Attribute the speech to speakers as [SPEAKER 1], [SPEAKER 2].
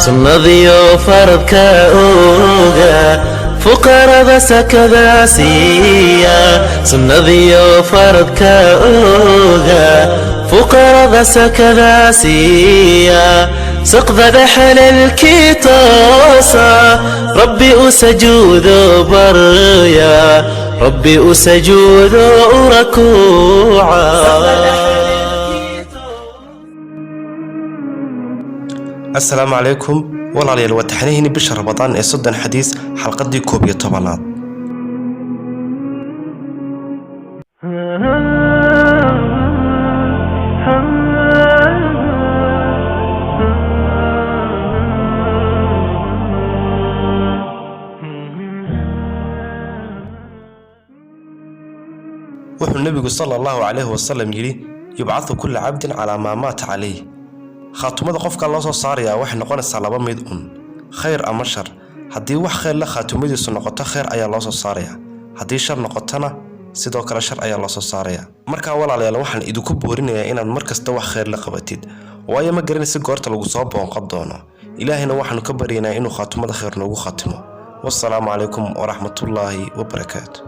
[SPEAKER 1] sunnadiyo faradka ooga fuqarada sakada siiya sunnadiyo faradka ooga fuqarada sakada siiya سقذ حلالكي توسا ربي أسجود بريا ربي أسجود ركوعا.
[SPEAKER 2] السلام عليكم والله ليل وتحنيني بشهر رمضان صدن حديث حلقة دي كوبية طبلات. وحو النبي صلى الله عليه وسلم يلي يبعث كل عبد على ما مات عليه. خاتمada qofka loo soo saaraya wax noqonaysa laba mid khayr ama shar hadii wax khayr la khaatumadiisu noqoto khayr ayaa loo soo saaraya hadii shar noqotana sidoo kale shar ayaa loo soo saaraya marka walaalayaal waxaan idinku boorinayaa inaad markasta wax khayr la qabatid waayo ma garanaysid goorta lagu soo boonqad doono ilaahina waxaan ka baryaynaa inuu khaatumada khayr noogu khaatimo. wassalaamu calaykum wa rahmatullaahi wa barakaatuh.